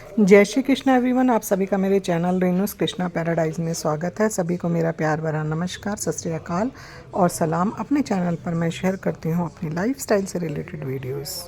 जय श्री कृष्णा एवरीवन। आप सभी का मेरे चैनल रेनूस कृष्णा पैराडाइज में स्वागत है। सभी को मेरा प्यार भरा नमस्कार, सत श्री अकाल और सलाम। अपने चैनल पर मैं शेयर करती हूँ अपनी लाइफस्टाइल से रिलेटेड वीडियोस,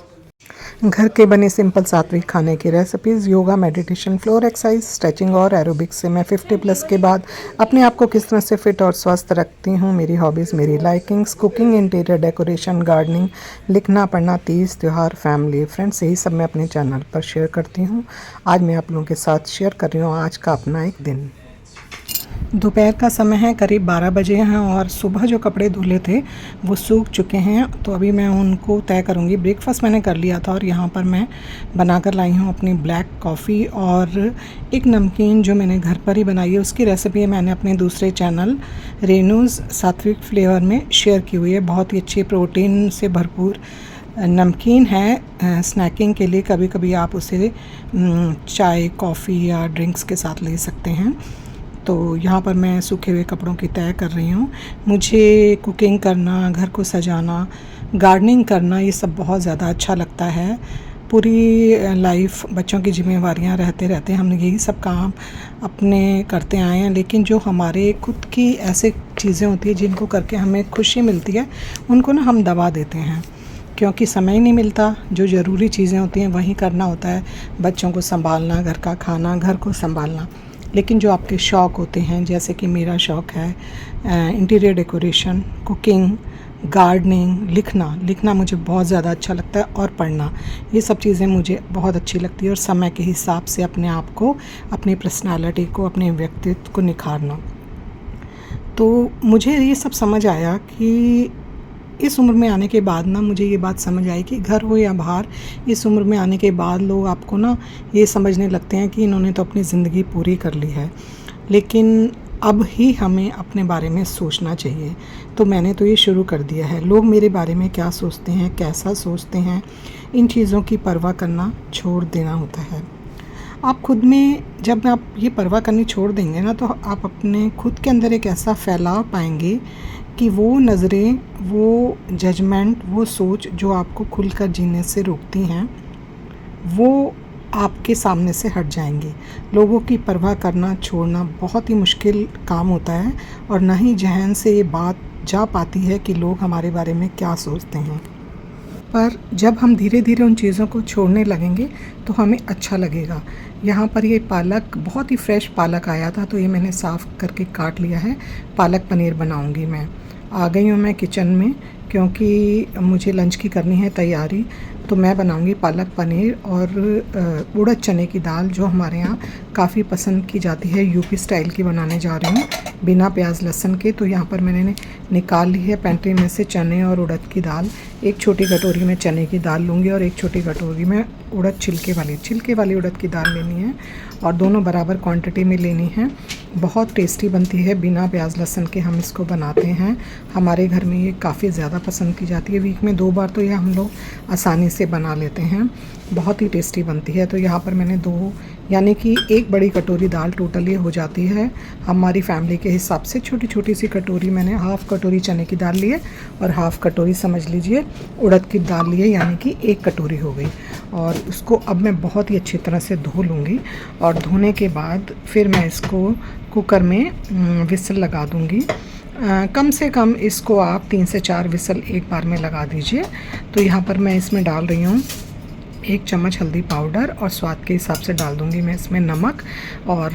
घर के बने सिंपल सात्विक खाने की recipes, yoga, meditation, floor exercise, stretching और एरोबिक्स से मैं 50 प्लस के बाद अपने आप को किस तरह से फिट और स्वस्थ रखती हूँ। मेरी हॉबीज़, मेरी likings, cooking, interior decoration, gardening, लिखना पढ़ना, तीज त्योहार, फैमिली, फ्रेंड्स, यही सब मैं अपने चैनल पर शेयर करती हूँ। आज मैं आप लोगों के साथ शेयर कर रही हूँ आज का अपना एक दिन। दोपहर का समय है, करीब 12 बजे हैं और सुबह जो कपड़े धुले थे वो सूख चुके हैं, तो अभी मैं उनको तय करूँगी। ब्रेकफास्ट मैंने कर लिया था और यहाँ पर मैं बनाकर लाई हूँ अपनी ब्लैक कॉफ़ी और एक नमकीन जो मैंने घर पर ही बनाई है। उसकी रेसिपी मैंने अपने दूसरे चैनल रेनूज़ सात्विक फ्लेवर में शेयर की हुई है। बहुत ही अच्छी प्रोटीन से भरपूर नमकीन है स्नैकिंग के लिए। कभी कभी आप उसे चाय, कॉफ़ी या ड्रिंक्स के साथ ले सकते हैं। तो यहाँ पर मैं सूखे हुए कपड़ों की तय कर रही हूँ। मुझे कुकिंग करना, घर को सजाना, गार्डनिंग करना, ये सब बहुत ज़्यादा अच्छा लगता है। पूरी लाइफ बच्चों की जिम्मेवारियाँ रहते रहते हम यही सब काम अपने करते आए हैं, लेकिन जो हमारे खुद की ऐसे चीज़ें होती हैं जिनको करके हमें खुशी मिलती है, उनको ना हम दबा देते हैं क्योंकि समय ही नहीं मिलता। जो ज़रूरी चीज़ें होती हैं वही करना होता है, बच्चों को संभालना, घर का खाना, घर को संभालना। लेकिन जो आपके शौक़ होते हैं, जैसे कि मेरा शौक़ है इंटीरियर डेकोरेशन, कुकिंग, गार्डनिंग, लिखना मुझे बहुत ज़्यादा अच्छा लगता है और पढ़ना, ये सब चीज़ें मुझे बहुत अच्छी लगती है। और समय के हिसाब से अपने आप को, अपनी पर्सनालिटी को, अपने व्यक्तित्व को निखारना। तो मुझे ये सब समझ आया कि इस उम्र में आने के बाद ना, मुझे ये बात समझ आई कि घर हो या बाहर, इस उम्र में आने के बाद लोग आपको ना ये समझने लगते हैं कि इन्होंने तो अपनी ज़िंदगी पूरी कर ली है, लेकिन अब ही हमें अपने बारे में सोचना चाहिए। तो मैंने तो ये शुरू कर दिया है। लोग मेरे बारे में क्या सोचते हैं, कैसा सोचते हैं, इन चीज़ों की परवाह करना छोड़ देना होता है। आप खुद में जब आप ये परवाह करनी छोड़ देंगे ना, तो आप अपने खुद के अंदर एक ऐसा फैलाव पाएंगे कि वो नज़रें, वो जजमेंट, वो सोच जो आपको खुलकर जीने से रोकती हैं, वो आपके सामने से हट जाएंगे। लोगों की परवाह करना छोड़ना बहुत ही मुश्किल काम होता है और ना ही जहन से ये बात जा पाती है कि लोग हमारे बारे में क्या सोचते हैं। पर जब हम धीरे धीरे उन चीज़ों को छोड़ने लगेंगे तो हमें अच्छा लगेगा। यहाँ पर ये पालक, बहुत ही फ्रेश पालक आया था, तो ये मैंने साफ़ करके काट लिया है। पालक पनीर बनाऊँगी मैं। आ गई हूँ मैं किचन में क्योंकि मुझे लंच की करनी है तैयारी। तो मैं बनाऊँगी पालक पनीर और उड़द चने की दाल, जो हमारे यहाँ काफ़ी पसंद की जाती है। यूपी स्टाइल की बनाने जा रही हूँ, बिना प्याज लहसुन के। तो यहाँ पर मैंने निकाल ली है पेंट्री में से चने और उड़द की दाल। एक छोटी कटोरी में चने की दाल लूँगी और एक छोटी कटोरी में उड़द छिलके वाली उड़द की दाल लेनी है और दोनों बराबर क्वांटिटी में लेनी है। बहुत टेस्टी बनती है, बिना प्याज लहसुन के हम इसको बनाते हैं। हमारे घर में ये काफ़ी ज़्यादा पसंद की जाती है। वीक में 2 बार तो ये हम लोग आसानी से बना लेते हैं। बहुत ही टेस्टी बनती है। तो यहाँ पर मैंने 2 यानी कि 1 बड़ी कटोरी दाल टोटल ये हो जाती है। हमारी फैमिली के हिसाब से छोटी छोटी सी कटोरी मैंने हाफ़ कटोरी चने की दाल ली है और हाफ़ कटोरी समझ लीजिए उड़द की दाल ली है, यानी कि 1 कटोरी हो गई। और उसको अब मैं बहुत ही अच्छी तरह से धो लूँगी और धोने के बाद फिर मैं इसको कुकर में विसल लगा दूँगी। कम से कम इसको आप 3 से 4 विसल एक बार में लगा दीजिए। तो यहाँ पर मैं इसमें डाल रही हूँ 1 चम्मच हल्दी पाउडर और स्वाद के हिसाब से डाल दूँगी मैं इसमें नमक, और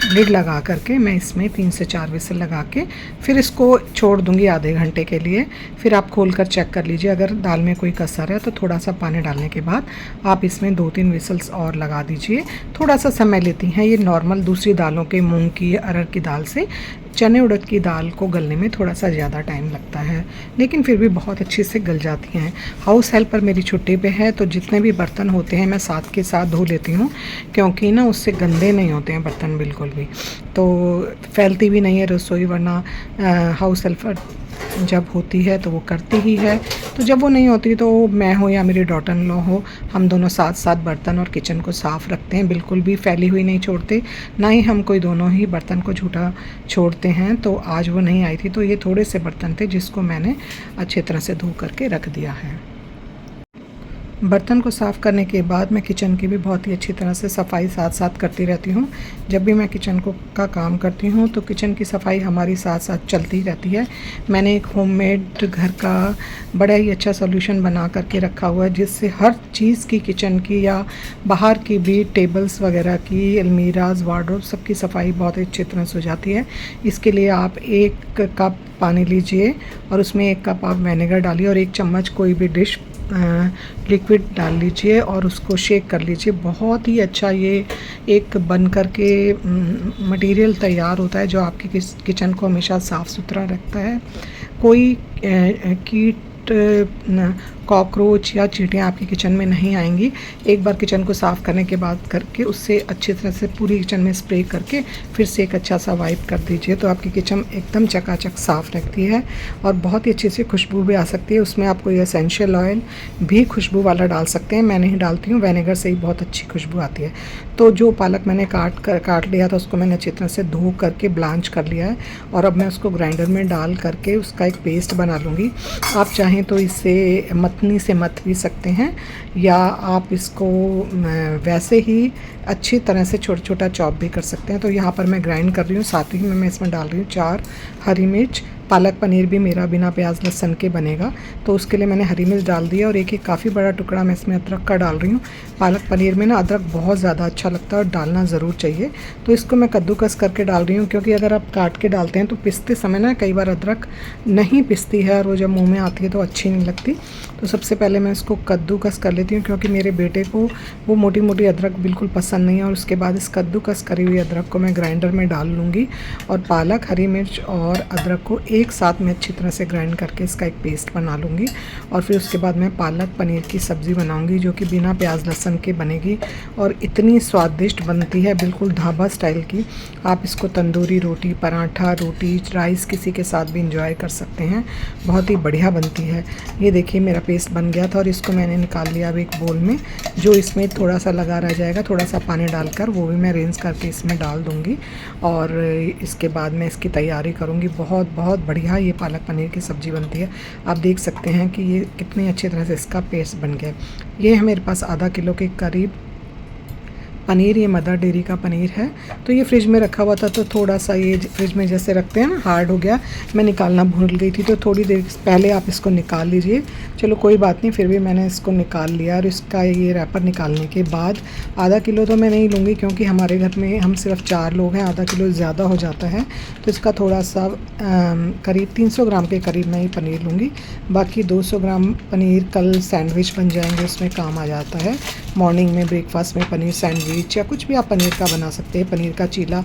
लिड लगा करके मैं इसमें 3 से 4 विसल लगा के फिर इसको छोड़ दूँगी आधे घंटे के लिए। फिर आप खोल कर चेक कर लीजिए, अगर दाल में कोई कसर है तो थोड़ा सा पानी डालने के बाद आप इसमें 2-3 विसल्स और लगा दीजिए। थोड़ा सा समय लेती हैं ये नॉर्मल दूसरी दालों के, मूंग की, अरहर की दाल से चने उड़द की दाल को गलने में थोड़ा सा ज़्यादा टाइम लगता है, लेकिन फिर भी बहुत अच्छे से गल जाती हैं। हाउस हेल्पर मेरी छुट्टी पे है, तो जितने भी बर्तन होते हैं मैं साथ के साथ धो लेती हूँ, क्योंकि ना उससे गंदे नहीं होते हैं बर्तन बिल्कुल भी। तो फैलती भी नहीं है रसोई, वरना हाउस हेल्पर जब होती है तो वो करती ही है। तो जब वो नहीं होती तो मैं हो या मेरी डॉटर इन लॉ हो, हम दोनों साथ साथ बर्तन और किचन को साफ़ रखते हैं, बिल्कुल भी फैली हुई नहीं छोड़ते। ना ही हम कोई दोनों ही बर्तन को झूठा छोड़ते हैं। तो आज वो नहीं आई थी, तो ये थोड़े से बर्तन थे जिसको मैंने अच्छी तरह से धो करके रख दिया है। बर्तन को साफ़ करने के बाद मैं किचन की भी बहुत ही अच्छी तरह से सफाई साथ साथ करती रहती हूँ। जब भी मैं किचन का काम करती हूँ तो किचन की सफाई हमारी साथ साथ चलती रहती है। मैंने एक होममेड घर का बड़ा ही अच्छा सॉल्यूशन बना करके रखा हुआ है, जिससे हर चीज़ की, किचन की या बाहर की भी, टेबल्स वगैरह की, अलमीराज, वार्डरोब, सबकी सफाई बहुत ही अच्छी तरह से हो जाती है। इसके लिए आप 1 कप पानी लीजिए और उसमें 1 कप आप विनेगर डालिए और 1 चम्मच कोई भी डिश लिक्विड डाल लीजिए और उसको शेक कर लीजिए। बहुत ही अच्छा ये एक बन कर के मटेरियल तैयार होता है जो आपकी किचन को हमेशा साफ़ सुथरा रखता है। कोई कीट, कॉकरोच या चींटियाँ आपके किचन में नहीं आएंगी। एक बार किचन को साफ़ करने के बाद करके उससे अच्छी तरह से पूरी किचन में स्प्रे करके फिर से एक अच्छा सा वाइप कर दीजिए, तो आपकी किचन एकदम चकाचक साफ़ रहती है और बहुत ही अच्छी सी खुशबू भी आ सकती है। उसमें आप कोई एसेंशियल ऑयल भी खुशबू वाला डाल सकते हैं, मैं नहीं डालती हूँ, विनेगर से ही बहुत अच्छी खुशबू आती है। तो जो पालक मैंने काट लिया था उसको मैंने अच्छी तरह से धो करके ब्लांच कर लिया है और अब मैं उसको ग्राइंडर में डाल करके उसका एक पेस्ट बना लूँगी। आप चाहें तो इससे मतनी से मथ भी सकते हैं या आप इसको वैसे ही अच्छी तरह से छोटा छोटा चॉप भी कर सकते हैं। तो यहाँ पर मैं ग्राइंड कर रही हूँ, साथ ही में मैं इसमें डाल रही हूँ 4 हरी मिर्च। पालक पनीर भी मेरा बिना प्याज लहसुन के बनेगा, तो उसके लिए मैंने हरी मिर्च डाल दिया और एक काफ़ी बड़ा टुकड़ा मैं इसमें अदरक का डाल रही हूँ। पालक पनीर में ना अदरक बहुत ज़्यादा अच्छा लगता है और डालना ज़रूर चाहिए। तो इसको मैं कद्दूकस करके डाल रही हूँ, क्योंकि अगर आप काट के डालते हैं तो पिसते समय ना कई बार अदरक नहीं पिसती है और वो जब मुँह में आती है तो अच्छी नहीं लगती। तो सबसे पहले मैं इसको कद्दूकस कर लेती हूँ, क्योंकि मेरे बेटे को वो मोटी मोटी अदरक बिल्कुल पसंद नहीं है। और उसके बाद इस कद्दूकस करी हुई अदरक को मैं ग्राइंडर में डाल लूँगी और पालक, हरी मिर्च और अदरक को एक साथ में अच्छी तरह से ग्राइंड करके इसका एक पेस्ट बना लूँगी। और फिर उसके बाद मैं पालक पनीर की सब्ज़ी बनाऊँगी, जो कि बिना प्याज लहसुन के बनेगी और इतनी स्वादिष्ट बनती है, बिल्कुल ढाबा स्टाइल की। आप इसको तंदूरी रोटी, पराठा, रोटी, राइस किसी के साथ भी इंजॉय कर सकते हैं, बहुत ही बढ़िया बनती है। ये देखिए मेरा पेस्ट बन गया था और इसको मैंने निकाल लिया अब एक बोल में। जो इसमें थोड़ा सा लगा रह जाएगा, थोड़ा सा पानी डालकर वो भी मैं रेंज करके इसमें डाल दूँगी और इसके बाद मैं इसकी तैयारी करूँगी। बहुत बहुत बढ़िया ये पालक पनीर की सब्ज़ी बनती है। आप देख सकते हैं कि ये कितनी अच्छी तरह से इसका पेस्ट बन गया। ये है मेरे पास आधा किलो के करीब पनीर, ये मदर डेयरी का पनीर है। तो ये फ्रिज में रखा हुआ था तो थोड़ा सा ये फ्रिज में जैसे रखते हैं ना, हार्ड हो गया, मैं निकालना भूल गई थी, तो थोड़ी देर पहले आप इसको निकाल लीजिए। चलो कोई बात नहीं, फिर भी मैंने इसको निकाल लिया और इसका ये रैपर निकालने के बाद आधा किलो तो मैं नहीं लूँगी, क्योंकि हमारे घर में हम सिर्फ 4 लोग हैं, आधा किलो ज़्यादा हो जाता है। तो इसका थोड़ा सा करीब 300 ग्राम के करीब मैं ये पनीर लूँगी। बाकी 200 ग्राम पनीर कल सैंडविच बन जाएंगे, उसमें काम आ जाता है। मॉर्निंग में ब्रेकफास्ट में पनीर सैंडविच या कुछ भी आप पनीर का बना सकते हैं, पनीर का चीला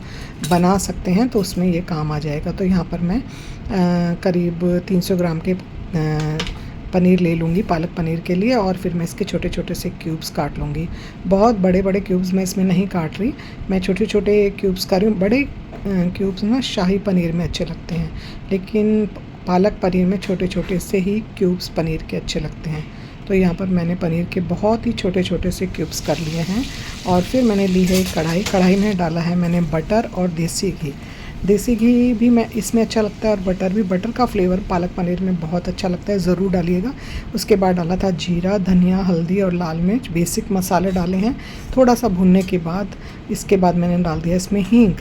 बना सकते हैं, तो उसमें ये काम आ जाएगा। तो यहाँ पर मैं करीब 300 ग्राम के पनीर ले लूँगी पालक पनीर के लिए और फिर मैं इसके छोटे छोटे से क्यूब्स काट लूँगी। बहुत बड़े बड़े क्यूब्स मैं इसमें नहीं काट रही, मैं छोटे छोटे क्यूब्स कर रही हूँ। बड़े क्यूब्स ना शाही पनीर में अच्छे लगते हैं, लेकिन पालक पनीर में छोटे छोटे से ही क्यूब्स पनीर के अच्छे लगते हैं। तो यहाँ पर मैंने पनीर के बहुत ही छोटे छोटे से क्यूब्स कर लिए हैं और फिर मैंने ली है एक कढ़ाई में डाला है मैंने बटर और देसी घी। देसी घी भी मैं इसमें अच्छा लगता है और बटर भी। बटर का फ्लेवर पालक पनीर में बहुत अच्छा लगता है, ज़रूर डालिएगा। उसके बाद डाला था जीरा, धनिया, हल्दी और लाल मिर्च, बेसिक मसाले डाले हैं। थोड़ा सा भुनने के बाद इसके बाद मैंने डाल दिया इसमें हींग,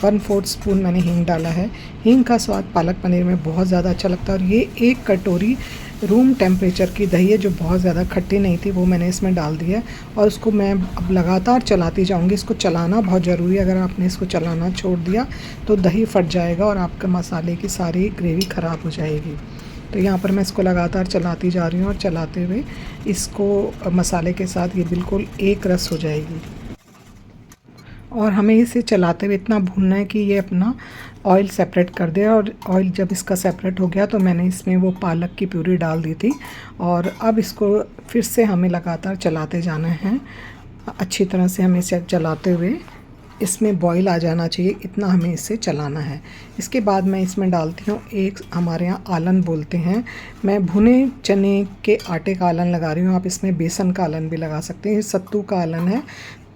1/4 स्पून मैंने हींग डाला है। हींग का स्वाद पालक पनीर में बहुत ज़्यादा अच्छा लगता है और ये 1 कटोरी रूम टेम्परेचर की दही है, जो बहुत ज़्यादा खट्टी नहीं थी, वो मैंने इसमें डाल दिया और उसको मैं अब लगातार चलाती जाऊंगी। इसको चलाना बहुत ज़रूरी है, अगर आपने इसको चलाना छोड़ दिया तो दही फट जाएगा और आपके मसाले की सारी ग्रेवी ख़राब हो जाएगी। तो यहाँ पर मैं इसको लगातार चलाती जा रही हूँ और चलाते हुए इसको मसाले के साथ ये बिल्कुल एक रस हो जाएगी और हमें इसे चलाते हुए इतना भूनना है कि ये अपना ऑयल सेपरेट कर दे। और ऑयल जब इसका सेपरेट हो गया तो मैंने इसमें वो पालक की प्यूरी डाल दी थी और अब इसको फिर से हमें लगातार चलाते जाना है। अच्छी तरह से हमें इसे चलाते हुए इसमें बॉईल आ जाना चाहिए, इतना हमें इसे चलाना है। इसके बाद मैं इसमें डालती हूँ एक, हमारे यहाँ आलन बोलते हैं, मैं भुने चने के आटे का आलन लगा रही हूँ। आप इसमें बेसन का आलन भी लगा सकते हैं, ये सत्तू का आलन है।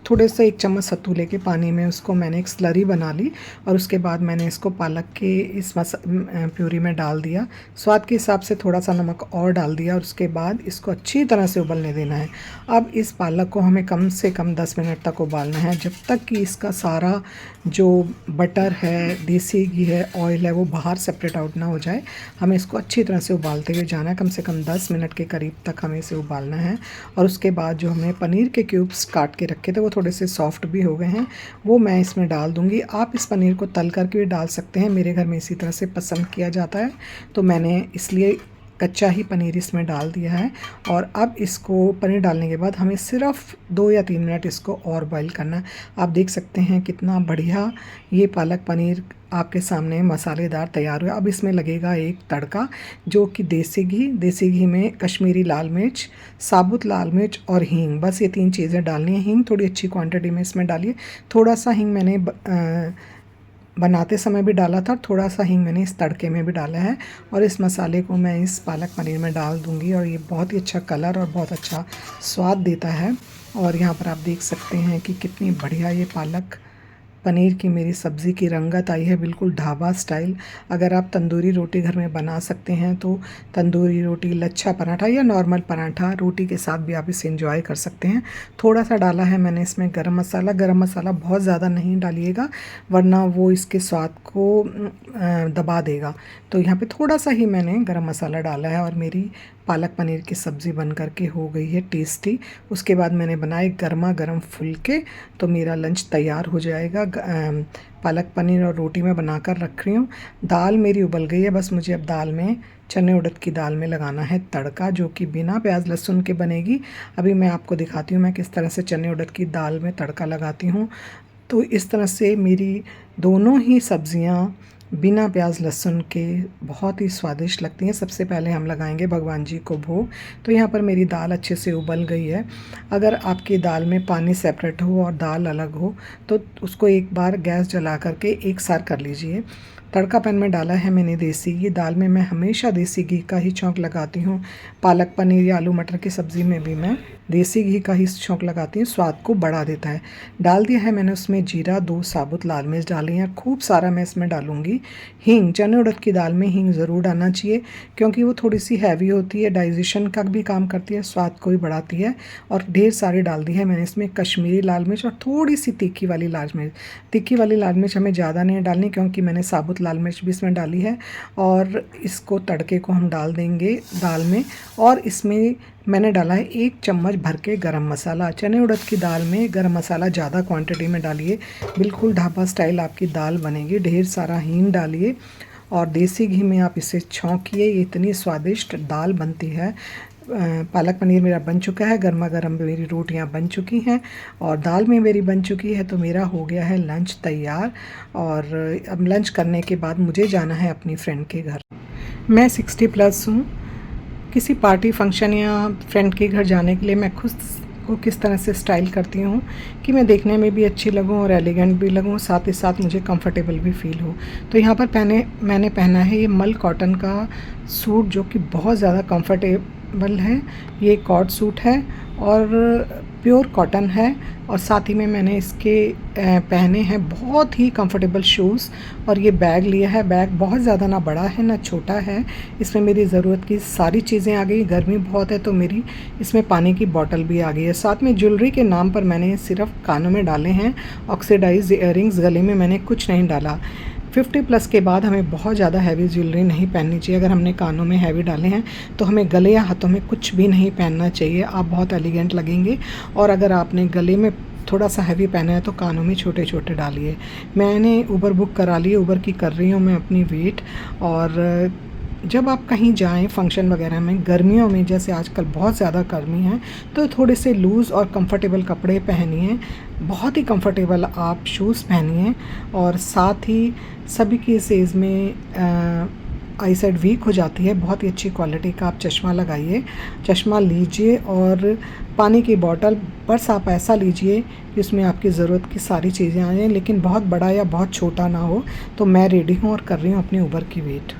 थोड़े से 1 चम्मच सत्तू लेके पानी में उसको मैंने एक स्लरी बना ली और उसके बाद मैंने इसको पालक के इस प्यूरी में डाल दिया। स्वाद के हिसाब से थोड़ा सा नमक और डाल दिया और उसके बाद इसको अच्छी तरह से उबलने देना है। अब इस पालक को हमें कम से कम 10 मिनट तक उबालना है, जब तक कि इसका सारा जो बटर है, देसी घी है, ऑयल है, वो बाहर सेपरेट आउट ना हो जाए। हमें इसको अच्छी तरह से उबालते हुए जाना है, कम से कम 10 मिनट के करीब तक हमें इसे उबालना है। और उसके बाद जो हमने पनीर के क्यूब्स काट के रखे थे वो थोड़े से सॉफ्ट भी हो गए हैं, वो मैं इसमें डाल दूंगी। आप इस पनीर को तल करके भी डाल सकते हैं, मेरे घर में इसी तरह से पसंद किया जाता है, तो मैंने इसलिए कच्चा ही पनीर इसमें डाल दिया है। और अब इसको पनीर डालने के बाद हमें सिर्फ 2 या 3 मिनट इसको और बॉईल करना है। आप देख सकते हैं कितना बढ़िया ये पालक पनीर आपके सामने मसालेदार तैयार हुआ। अब इसमें लगेगा एक तड़का, जो कि देसी घी में कश्मीरी लाल मिर्च, साबुत लाल मिर्च और हींग, बस ये 3 चीज़ें डालनी है। हींग थोड़ी अच्छी क्वांटिटी में इसमें डालिए। थोड़ा सा हींग मैंने बनाते समय भी डाला था, थोड़ा सा हींग मैंने इस तड़के में भी डाला है। और इस मसाले को मैं इस पालक पनीर में डाल दूंगी और ये बहुत ही अच्छा कलर और बहुत अच्छा स्वाद देता है। और यहाँ पर आप देख सकते हैं कि कितनी बढ़िया ये पालक पनीर की मेरी सब्ज़ी की रंगत आई है, बिल्कुल ढाबा स्टाइल। अगर आप तंदूरी रोटी घर में बना सकते हैं तो तंदूरी रोटी, लच्छा पराठा या नॉर्मल पराठा रोटी के साथ भी आप इसे एंजॉय कर सकते हैं। थोड़ा सा डाला है मैंने इसमें गरम मसाला। गरम मसाला बहुत ज़्यादा नहीं डालिएगा वरना वो इसके स्वाद को दबा देगा, तो यहाँ पे थोड़ा सा ही मैंने गरम मसाला डाला है। और मेरी पालक पनीर की सब्ज़ी बन करके हो गई है टेस्टी। उसके बाद मैंने बनाए गर्मा गर्म फुलके, तो मेरा लंच तैयार हो जाएगा। पालक पनीर और रोटी मैं बनाकर रख रही हूँ। दाल मेरी उबल गई है, बस मुझे अब दाल में चने उड़द की दाल में लगाना है तड़का, जो कि बिना प्याज लहसुन के बनेगी। अभी मैं आपको दिखाती हूँ मैं किस तरह से चने उड़द की दाल में तड़का लगाती हूँ। तो इस तरह से मेरी दोनों ही सब्ज़ियाँ बिना प्याज लहसुन के बहुत ही स्वादिष्ट लगती हैं। सबसे पहले हम लगाएंगे भगवान जी को भोग। तो यहाँ पर मेरी दाल अच्छे से उबल गई है। अगर आपकी दाल में पानी सेपरेट हो और दाल अलग हो तो उसको एक बार गैस जला करके एक सार कर लीजिए। तड़का पैन में डाला है मैंने देसी घी। दाल में मैं हमेशा देसी घी का ही छौंक लगाती हूँ। पालक पनीर या आलू मटर की सब्ज़ी में भी मैं देसी घी का ही छौंक लगाती हूँ, स्वाद को बढ़ा देता है। डाल दिया है मैंने उसमें जीरा, 2 साबुत लाल मिर्च डाली हैं, खूब सारा मैं इसमें डालूँगी हींग। चने उड़द की दाल में हींग ज़रूर डालना चाहिए क्योंकि वो थोड़ी सी हैवी होती है, डाइजेशन का भी काम करती है, स्वाद को भी बढ़ाती है। और ढेर सारी डाल दी है मैंने इसमें कश्मीरी लाल मिर्च और थोड़ी सी तीखी वाली लाल मिर्च। तीखी वाली लाल मिर्च हमें ज़्यादा नहीं डालनी क्योंकि मैंने साबुत लाल मिर्च भी इसमें डाली है। और इसको तड़के को हम डाल देंगे दाल में। और इसमें मैंने डाला है 1 चम्मच भर के गरम मसाला। चने उड़द की दाल में गरम मसाला ज़्यादा क्वांटिटी में डालिए, बिल्कुल ढाबा स्टाइल आपकी दाल बनेगी। ढेर सारा हींग डालिए और देसी घी में आप इसे छौंकिए, ये इतनी स्वादिष्ट दाल बनती है। पालक पनीर मेरा बन चुका है, गर्मा गर्म मेरी रोटियां बन चुकी हैं और दाल में मेरी बन चुकी है, तो मेरा हो गया है लंच तैयार। और अब लंच करने के बाद मुझे जाना है अपनी फ्रेंड के घर। मैं 60+ हूँ। किसी पार्टी फंक्शन या फ्रेंड के घर जाने के लिए मैं खुद को किस तरह से स्टाइल करती हूँ कि मैं देखने में भी अच्छी लगूँ और एलिगेंट भी लगूँ, साथ ही साथ मुझे कंफर्टेबल भी फील हो। तो यहाँ पर मैंने पहना है ये मल कॉटन का सूट, जो कि बहुत ज़्यादा कंफर्टेबल है। ये कॉट सूट है और प्योर कॉटन है। और साथ ही में मैंने इसके पहने हैं बहुत ही कंफर्टेबल शूज़। और ये बैग लिया है। बैग बहुत ज़्यादा ना बड़ा है ना छोटा है, इसमें मेरी ज़रूरत की सारी चीज़ें आ गई। गर्मी बहुत है तो मेरी इसमें पानी की बोतल भी आ गई है। साथ में ज्वेलरी के नाम पर मैंने सिर्फ कानों में डाले हैं ऑक्सीडाइज इयररिंग्स, गले में मैंने कुछ नहीं डाला। 50+ के बाद हमें बहुत ज़्यादा हैवी ज्वेलरी नहीं पहननी चाहिए। अगर हमने कानों में हैवी डाले हैं तो हमें गले या हाथों में कुछ भी नहीं पहनना चाहिए, आप बहुत एलिगेंट लगेंगे। और अगर आपने गले में थोड़ा सा हैवी पहना है तो कानों में छोटे छोटे डालिए। मैंने उबर बुक करा ली, उबर की कर रही हूँ मैं अपनी वेट। और जब आप कहीं जाएं फंक्शन वगैरह में, गर्मियों में जैसे आजकल बहुत ज़्यादा गर्मी है, तो थोड़े से लूज़ और कंफर्टेबल कपड़े पहनिए, बहुत ही कंफर्टेबल आप शूज़ पहनिए। और साथ ही सभी की इस एज में आई साइड वीक हो जाती है, बहुत ही अच्छी क्वालिटी का आप चश्मा लगाइए, चश्मा लीजिए। और पानी की बोतल बस आप ऐसा लीजिए कि उसमें आपकी ज़रूरत की सारी चीज़ें आ जाएँ, लेकिन बहुत बड़ा या बहुत छोटा ना हो। तो मैं रेडी हूँ और कर रही हूँ अपनी उबर की वेट।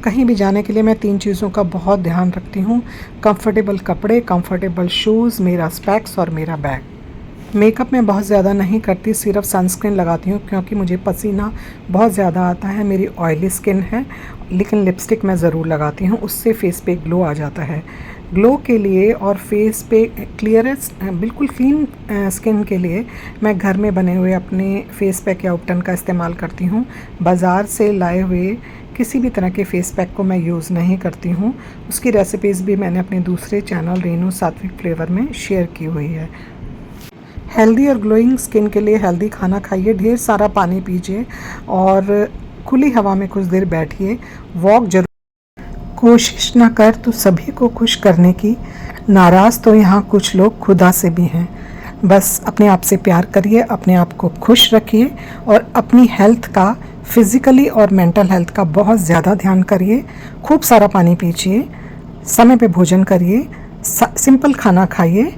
कहीं भी जाने के लिए मैं 3 चीज़ों का बहुत ध्यान रखती हूँ: कंफर्टेबल कपड़े, कंफर्टेबल शूज़, मेरा स्पेक्स और मेरा बैग। मेकअप मैं बहुत ज़्यादा नहीं करती, सिर्फ सनस्क्रीन लगाती हूँ क्योंकि मुझे पसीना बहुत ज़्यादा आता है, मेरी ऑयली स्किन है। लेकिन लिपस्टिक मैं ज़रूर लगाती हूँ, उससे फेस पे ग्लो आ जाता है। ग्लो के लिए और फेस पे क्लियरेस्ट बिल्कुल क्लीन स्किन के लिए मैं घर में बने हुए अपने फेस पैक या उपटन का इस्तेमाल करती हूँ। बाज़ार से लाए हुए किसी भी तरह के फेस पैक को मैं यूज़ नहीं करती हूँ। उसकी रेसिपीज़ भी मैंने अपने दूसरे चैनल रेनू सात्विक फ्लेवर में शेयर की हुई है। हेल्दी और ग्लोइंग स्किन के लिए हेल्दी खाना खाइए, ढेर सारा पानी पीजिए और खुली हवा में कुछ देर बैठिए। वॉक जरूर। कोशिश ना कर तो सभी को खुश करने की, नाराज़ तो यहाँ कुछ लोग खुदा से भी हैं। बस अपने आप से प्यार करिए, अपने आप को खुश रखिए और अपनी हेल्थ का, फिज़िकली और मेंटल हेल्थ का बहुत ज़्यादा ध्यान करिए। खूब सारा पानी पीजिए, समय पे भोजन करिए, सिंपल खाना खाइए।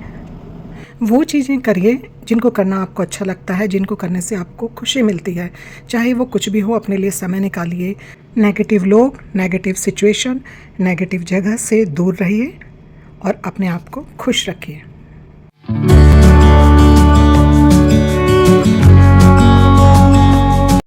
वो चीज़ें करिए जिनको करना आपको अच्छा लगता है, जिनको करने से आपको खुशी मिलती है, चाहे वो कुछ भी हो। अपने लिए समय निकालिए। नेगेटिव लोग, नेगेटिव सिचुएशन, नेगेटिव जगह से दूर रहिए और अपने आप को खुश रखिए।